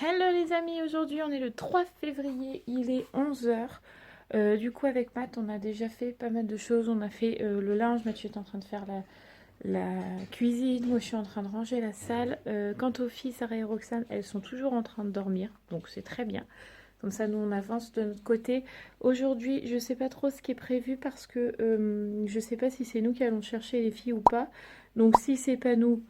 Hello les amis, aujourd'hui on est le 3 février, il est 11 heures. Du coup avec Matt on a déjà fait pas mal de choses, on a fait le linge, Mathieu est en train de faire la cuisine, moi je suis en train de ranger la salle. Quant aux filles, Sarah et Roxane, elles sont toujours en train de dormir, donc c'est très bien. Comme ça nous on avance de notre côté. Aujourd'hui je sais pas trop ce qui est prévu parce que je sais pas si c'est nous qui allons chercher les filles ou pas. Donc si c'est pas nous,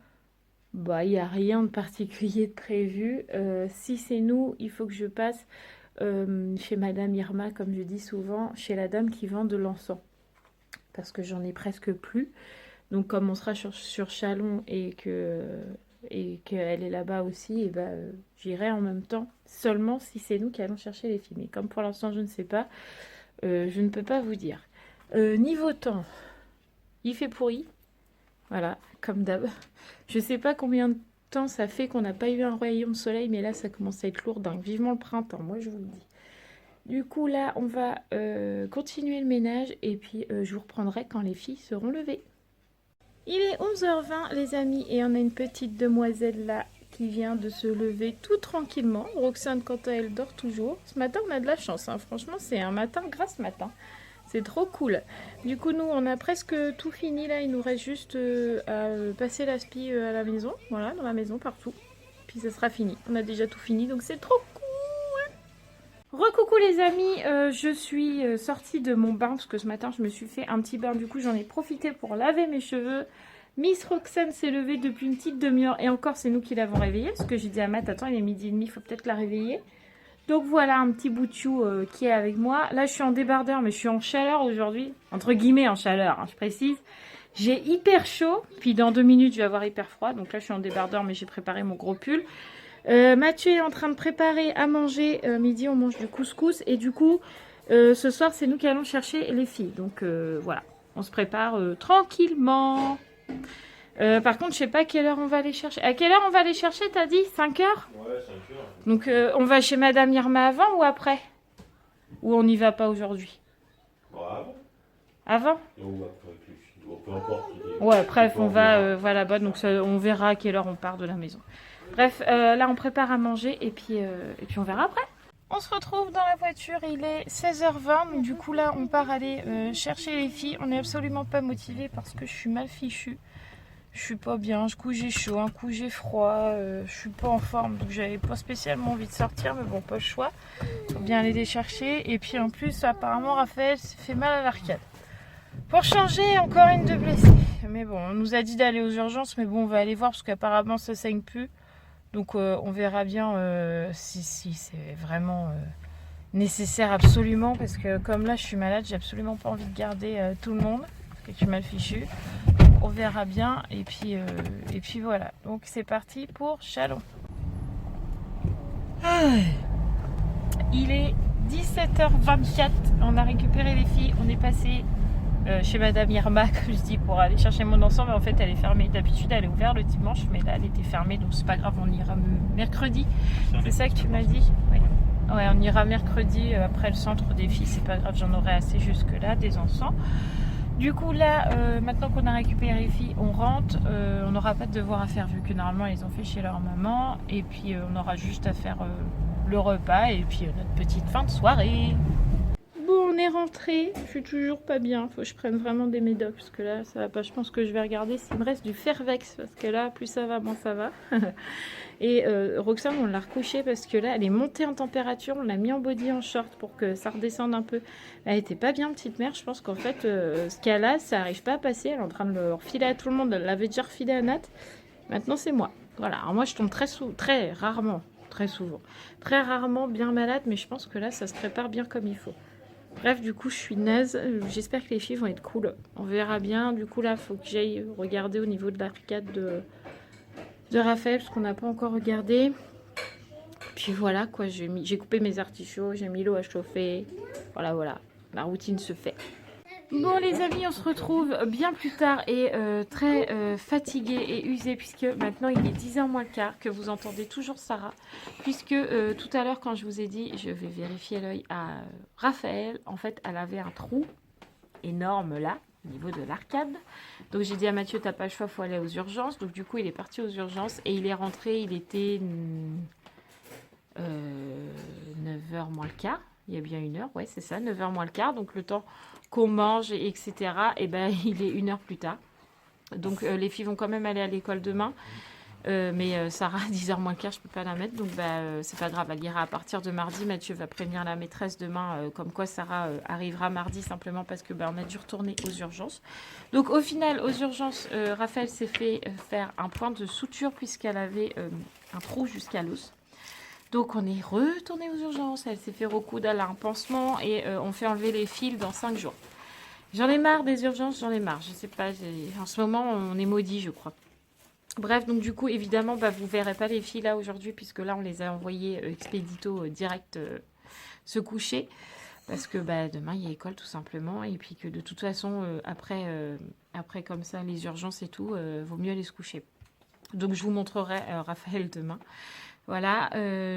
bah, il n'y a rien de particulier de prévu. Si c'est nous, il faut que je passe chez Madame Irma, comme je dis souvent, chez la dame qui vend de l'encens. Parce que j'en ai presque plus. Donc comme on sera sur Chalon et qu'elle est là-bas aussi, et ben, j'irai en même temps. Seulement si c'est nous qui allons chercher les filles. Mais comme pour l'instant je ne sais pas, je ne peux pas vous dire. Niveau temps, il fait pourri. Voilà, comme d'hab. Je sais pas combien de temps ça fait qu'on n'a pas eu un rayon de soleil, mais là, ça commence à être lourd, dingue. Vivement le printemps, moi, je vous le dis. Du coup, là, on va continuer le ménage et puis je vous reprendrai quand les filles seront levées. Il est 11h20, les amis, et on a une petite demoiselle là qui vient de se lever tout tranquillement. Roxane, quant à elle, dort toujours. Ce matin, on a de la chance, hein. Franchement, c'est un matin grâce matin. C'est trop cool. Du coup, nous, on a presque tout fini. Là, il nous reste juste à passer l'aspi à la maison. Voilà, dans la maison, partout. Puis ça sera fini. On a déjà tout fini, donc c'est trop cool. Recoucou les amis, je suis sortie de mon bain parce que ce matin, je me suis fait un petit bain. Du coup, j'en ai profité pour laver mes cheveux. Miss Roxane s'est levée depuis une petite demi-heure. Et encore, c'est nous qui l'avons réveillée. Parce que j'ai dit à Matt, attends, il est midi et demi, il faut peut-être la réveiller. Donc voilà un petit bout de chou qui est avec moi. Là je suis en débardeur mais je suis en chaleur aujourd'hui. Entre guillemets en chaleur, hein, je précise. J'ai hyper chaud. Puis dans 2 minutes je vais avoir hyper froid. Donc là je suis en débardeur mais j'ai préparé mon gros pull. Mathieu est en train de préparer à manger. Midi on mange du couscous. Et du coup ce soir c'est nous qui allons chercher les filles. Donc voilà. On se prépare tranquillement. Par contre, je sais pas à quelle heure on va aller chercher. À quelle heure on va aller chercher, t'as dit 5 heures? Ouais, 5 heures. Donc, on va chez Madame Irma avant ou après? Ou on n'y va pas aujourd'hui? Bravo. Avant? Donc, après, avec les filles. Bon, peu importe. Ouais, bref, on va là-bas. Donc, on verra à quelle heure on part de la maison. Bref, là, on prépare à manger et puis on verra après. On se retrouve dans la voiture, il est 16h20. Donc, du coup, là, on part aller chercher les filles. On n'est absolument pas motivé parce que je suis mal fichue. Je suis pas bien, un coup j'ai chaud, un coup j'ai froid, je suis pas en forme, donc j'avais pas spécialement envie de sortir, mais bon, pas le choix. Faut bien aller les chercher. Et puis en plus, apparemment, Raphaël s'est fait mal à l'arcade. Pour changer, encore une de blessée. Mais bon, on nous a dit d'aller aux urgences, mais bon, on va aller voir parce qu'apparemment ça saigne plus. Donc on verra bien si c'est vraiment nécessaire absolument, parce que comme là je suis malade, j'ai absolument pas envie de garder tout le monde, parce que je suis mal fichue. On verra bien et puis voilà. Donc c'est parti pour Chalon. Il est 17h24. On a récupéré les filles. On est passé chez Madame Irma, comme je dis, pour aller chercher mon encens. Mais en fait, elle est fermée. D'habitude, elle est ouverte le dimanche, mais là, elle était fermée. Donc c'est pas grave. On ira mercredi. C'est ça que tu m'as dit? Oui. Ouais, on ira mercredi après le centre des filles. C'est pas grave. J'en aurai assez jusque là des encens. Du coup là, maintenant qu'on a récupéré les filles, on rentre, on n'aura pas de devoir à faire vu que normalement ils ont fait chez leur maman. Et puis on aura juste à faire le repas et puis notre petite fin de soirée. Bon, on est rentré, je suis toujours pas bien, faut que je prenne vraiment des médocs parce que là ça va pas. Je pense que je vais regarder s'il me reste du Fervex parce que là plus ça va, moins ça va. Et Roxane, on l'a recouchée parce que là elle est montée en température, on l'a mis en body en short pour que ça redescende un peu. Elle était pas bien, petite mère. Je pense qu'en fait ce qu'elle a, ça arrive pas à passer. Elle est en train de le refiler à tout le monde, elle l'avait déjà refilé à Nat. Maintenant c'est moi. Voilà, alors moi je tombe très rarement, très souvent, très rarement bien malade, mais je pense que là ça se prépare bien comme il faut. Bref, du coup, je suis naze. J'espère que les filles vont être cool. On verra bien. Du coup, là, il faut que j'aille regarder au niveau de l'arcade de Raphaël, parce qu'on n'a pas encore regardé. Puis voilà, quoi. J'ai coupé mes artichauts, j'ai mis l'eau à chauffer. Voilà. La routine se fait. Bon les amis, on se retrouve bien plus tard et très fatigué et usé puisque maintenant il est 10h moins le quart, que vous entendez toujours Sarah, puisque tout à l'heure quand je vous ai dit je vais vérifier l'œil à Raphaël, en fait elle avait un trou énorme là au niveau de l'arcade, donc j'ai dit à Mathieu t'as pas le choix, faut aller aux urgences, donc du coup il est parti aux urgences et il est rentré, il était 9h moins le quart. Il y a bien 1 heure, ouais, c'est ça, 9h moins le quart. Donc, le temps qu'on mange, etc., et ben, il est 1 heure plus tard. Donc, les filles vont quand même aller à l'école demain. Mais Sarah, 10h moins le quart, je peux pas la mettre. Donc, c'est pas grave. Elle ira à partir de mardi. Mathieu va prévenir la maîtresse demain. Comme quoi, Sarah arrivera mardi simplement parce que on a dû retourner aux urgences. Donc, au final, aux urgences, Raphaël s'est fait faire un point de suture puisqu'elle avait un trou jusqu'à l'os. Donc, on est retourné aux urgences. Elle s'est fait recoudre, elle a un pansement et on fait enlever les fils dans 5 jours. J'en ai marre des urgences, j'en ai marre. Je sais pas, en ce moment, on est maudits, je crois. Bref, donc du coup, évidemment, vous verrez pas les filles là aujourd'hui, puisque là, on les a envoyées expédito direct se coucher, parce que demain, il y a école tout simplement, et puis que de toute façon, après comme ça, les urgences et tout, vaut mieux aller se coucher. Donc, je vous montrerai Raphaël demain. Voilà,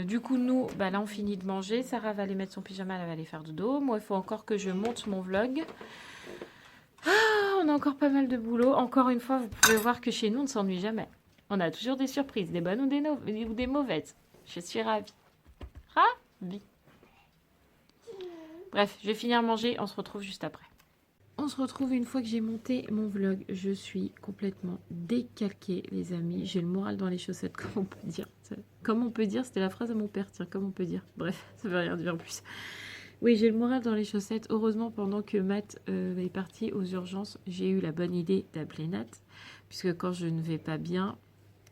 du coup, nous, là, on finit de manger. Sarah va aller mettre son pyjama, elle va aller faire dodo. Moi, il faut encore que je monte mon vlog. On a encore pas mal de boulot. Encore une fois, vous pouvez voir que chez nous, on ne s'ennuie jamais. On a toujours des surprises, des bonnes ou des mauvaises. Je suis ravie. Ravie. Bref, je vais finir manger. On se retrouve juste après. On se retrouve une fois que j'ai monté mon vlog. Je suis complètement décalquée, les amis. J'ai le moral dans les chaussettes, comme on peut dire. Comme on peut dire, c'était la phrase à mon père. Tiens, comme on peut dire. Bref, ça veut rien dire en plus. Oui, j'ai le moral dans les chaussettes. Heureusement, pendant que Matt est parti aux urgences, j'ai eu la bonne idée d'appeler Nat. Puisque quand je ne vais pas bien,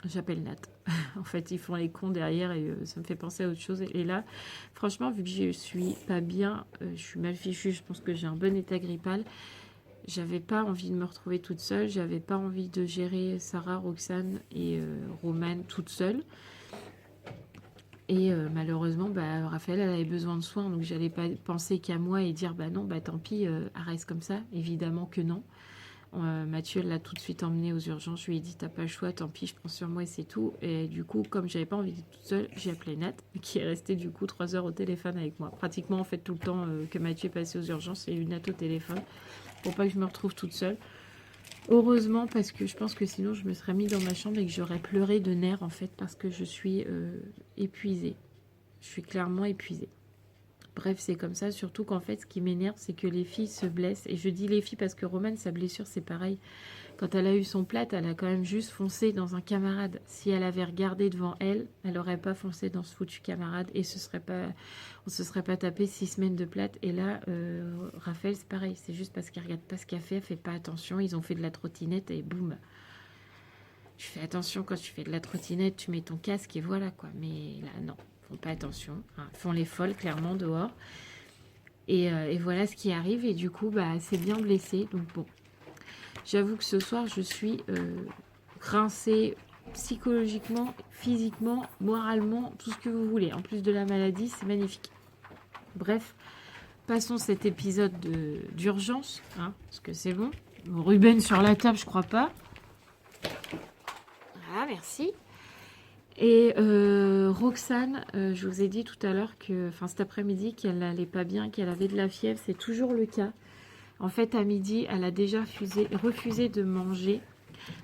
j'appelle Nat. En fait, ils font les cons derrière et ça me fait penser à autre chose. Et là, franchement, vu que je suis pas bien, je suis mal fichue, je pense que j'ai un bon état grippal. J'avais pas envie de me retrouver toute seule. J'avais pas envie de gérer Sarah, Roxane et Romane toute seule. Et malheureusement, Raphaël, elle avait besoin de soins, donc j'allais pas penser qu'à moi et dire non, tant pis, elle reste comme ça. Évidemment que non. Mathieu l'a tout de suite emmenée aux urgences. Je lui ai dit, t'as pas le choix, tant pis, je prends sur moi et c'est tout. Et du coup, comme j'avais pas envie d'être toute seule, j'ai appelé Nat, qui est restée du coup 3 heures au téléphone avec moi. Pratiquement, en fait, tout le temps que Mathieu est passé aux urgences, il y a eu Nat au téléphone pour pas que je me retrouve toute seule. Heureusement, parce que je pense que sinon je me serais mis dans ma chambre et que j'aurais pleuré de nerfs en fait, parce que je suis épuisée. Je suis clairement épuisée. Bref, c'est comme ça, surtout qu'en fait, ce qui m'énerve, c'est que les filles se blessent. Et je dis les filles parce que Romane, sa blessure, c'est pareil. Quand elle a eu son plâtre, elle a quand même juste foncé dans un camarade. Si elle avait regardé devant elle, elle n'aurait pas foncé dans ce foutu camarade et on se serait pas tapé 6 semaines de plâtre. Et là, Raphaël, c'est pareil. C'est juste parce qu'elle regarde pas ce qu'elle fait, elle fait pas attention. Ils ont fait de la trottinette et boum. Tu fais attention quand tu fais de la trottinette, tu mets ton casque et voilà quoi. Mais là, non. Font pas attention, hein. Font les folles clairement dehors et voilà ce qui arrive et du coup c'est bien blessé, donc bon, j'avoue que ce soir je suis rincée psychologiquement, physiquement, moralement, tout ce que vous voulez, en plus de la maladie, c'est magnifique. Bref, passons cet épisode d'urgence, hein, parce que c'est bon. Ruben sur la table, je crois pas. Voilà, merci. Et Roxane, je vous ai dit tout à l'heure que, cet après-midi, qu'elle n'allait pas bien, qu'elle avait de la fièvre. C'est toujours le cas. En fait, à midi, elle a déjà refusé de manger.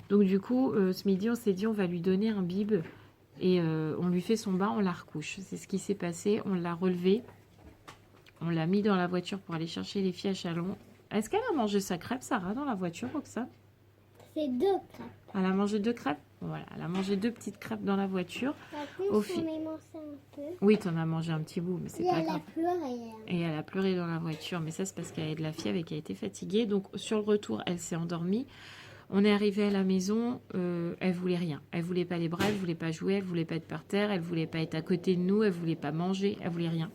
Donc du coup, ce midi, on s'est dit, on va lui donner un bib. Et on lui fait son bain, on la recouche. C'est ce qui s'est passé. On l'a relevée. On l'a mis dans la voiture pour aller chercher les filles à Chalon. Est-ce qu'elle a mangé sa crêpe, Sarah, dans la voiture, Roxane? C'est 2 crêpes. Elle a mangé 2 crêpes? Voilà, elle a mangé 2 petites crêpes dans la voiture. Par contre, j'en ai mangé un peu. Oui, t'en as mangé un petit bout, mais c'est pas grave. Elle a pleuré. Et elle a pleuré dans la voiture, mais ça c'est parce qu'elle avait de la fièvre et qu'elle était fatiguée. Donc sur le retour, elle s'est endormie. On est arrivé à la maison, elle voulait rien. Elle voulait pas les bras, elle voulait pas jouer, elle voulait pas être par terre, elle voulait pas être à côté de nous, elle voulait pas manger, elle voulait rien.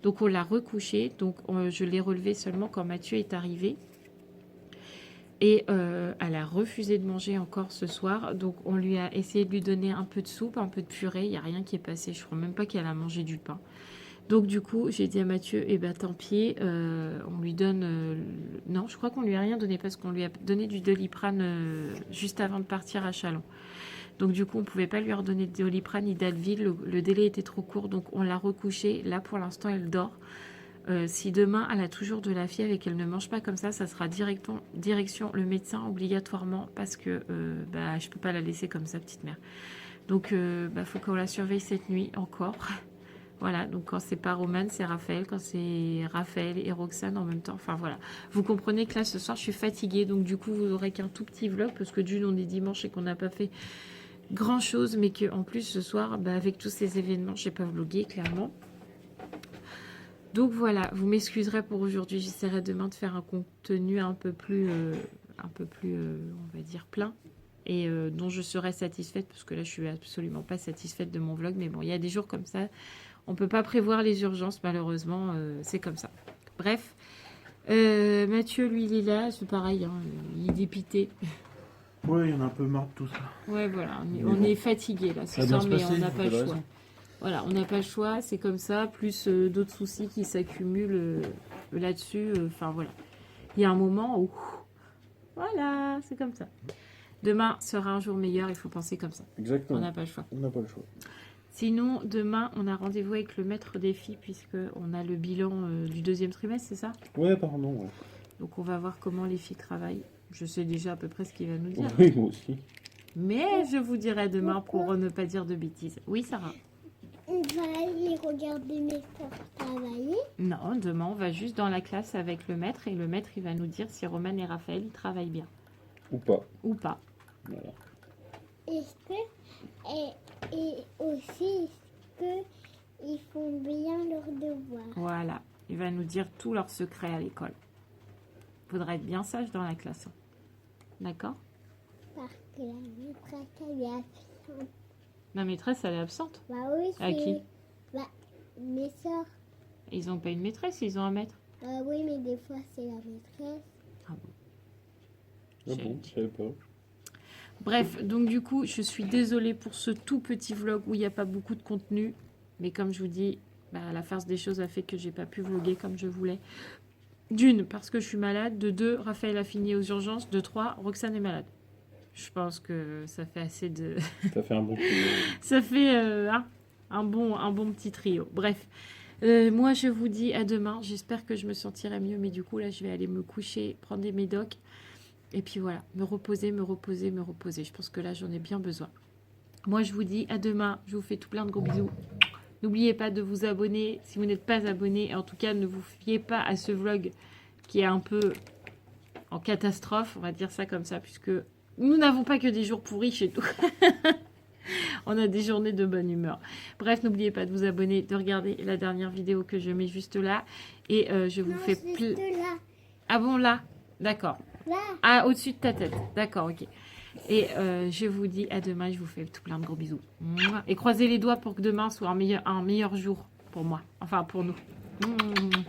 Donc on l'a recouchée, donc je l'ai relevée seulement quand Mathieu est arrivé. Et elle a refusé de manger encore ce soir. Donc on lui a essayé de lui donner un peu de soupe, un peu de purée. Il n'y a rien qui est passé. Je crois même pas qu'elle a mangé du pain. Donc du coup, j'ai dit à Mathieu, tant pis, on lui donne... Non, je crois qu'on lui a rien donné parce qu'on lui a donné du Doliprane juste avant de partir à Chalon. Donc du coup, on ne pouvait pas lui redonner de Doliprane ni d'Advil. Le délai était trop court, donc on l'a recouchée. Là, pour l'instant, elle dort. Si demain elle a toujours de la fièvre et qu'elle ne mange pas comme ça sera direction le médecin obligatoirement parce que je peux pas la laisser comme ça, petite mère. Donc faut qu'on la surveille cette nuit encore. Voilà, donc quand c'est pas Romane, c'est Raphaël. Quand c'est Raphaël et Roxane en même temps. Enfin voilà. Vous comprenez que là, ce soir, je suis fatiguée. Donc du coup, vous aurez qu'un tout petit vlog. Parce que d'une, on est dimanche et qu'on n'a pas fait grand chose. Mais qu'en plus, ce soir, bah, avec tous ces événements, je n'ai pas vlogué, clairement. Donc voilà, vous m'excuserez pour aujourd'hui. J'essaierai demain de faire un contenu un peu plus, on va dire, plein. Et dont je serai satisfaite. Parce que là, je suis absolument pas satisfaite de mon vlog. Mais bon, il y a des jours comme ça. On ne peut pas prévoir les urgences, malheureusement, c'est comme ça. Bref, Mathieu, lui, il est là, c'est pareil, hein, il est dépité. Ouais, il y en a un peu marre de tout ça. Ouais, voilà, on est fatigué là ce soir, mais on n'a pas le choix. Voilà, on n'a pas le choix, c'est comme ça, plus d'autres soucis qui s'accumulent là-dessus. Enfin, voilà. Il y a un moment où... Voilà, c'est comme ça. Demain sera un jour meilleur, il faut penser comme ça. Exactement. On n'a pas le choix. On n'a pas le choix. Sinon, demain, on a rendez-vous avec le maître des filles, puisqu'on a le bilan du deuxième trimestre, c'est ça? Ouais, pardon, ouais. Donc, on va voir comment les filles travaillent. Je sais déjà à peu près ce qu'il va nous dire. Oui, moi aussi. Mais je vous dirai demain pour ne pas dire de bêtises. Oui, Sarah? On va aller regarder mes sœurs travailler. Non, demain, on va juste dans la classe avec le maître. Et le maître, il va nous dire si Romane et Raphaël, ils travaillent bien. Ou pas. Ou pas. Voilà. Est-ce que... Et aussi, est-ce qu'ils font bien leurs devoirs? Voilà. Il va nous dire tous leurs secrets à l'école. Faudra être bien sage dans la classe. D'accord? Parce que la maîtresse, elle est absente. La maîtresse, elle est absente. Bah oui, À c'est... qui? Bah, mes sœurs. Ils n'ont pas une maîtresse, ils ont un maître. Bah oui, mais des fois, c'est la maîtresse. Ah bon, je savais pas. Bref, donc du coup, je suis désolée pour ce tout petit vlog où il n'y a pas beaucoup de contenu. Mais comme je vous dis, bah, la farce des choses a fait que j'ai pas pu vloguer comme je voulais. D'une, parce que je suis malade. De deux, Raphaël a fini aux urgences. De trois, Roxane est malade. Je pense que ça fait assez de... Ça fait un bon trio. Ça fait un bon petit trio. Bref, moi je vous dis à demain. J'espère que je me sentirai mieux. Mais du coup, là, je vais aller me coucher, prendre des médocs. Et puis voilà, me reposer, me reposer, me reposer. Je pense que là, j'en ai bien besoin. Moi, je vous dis à demain. Je vous fais tout plein de gros bisous. N'oubliez pas de vous abonner si vous n'êtes pas abonné. En tout cas, ne vous fiez pas à ce vlog qui est un peu en catastrophe. On va dire ça comme ça, puisque nous n'avons pas que des jours pourris chez nous. On a des journées de bonne humeur. Bref, n'oubliez pas de vous abonner, de regarder la dernière vidéo que je mets juste là. Et je vous fais... Juste là. Ah bon, là? D'accord. Là. Ah, au-dessus de ta tête. D'accord, ok. Et je vous dis à demain. Je vous fais tout plein de gros bisous. Mouah. Et croisez les doigts pour que demain soit un meilleur jour pour moi. Enfin, pour nous. Mouah.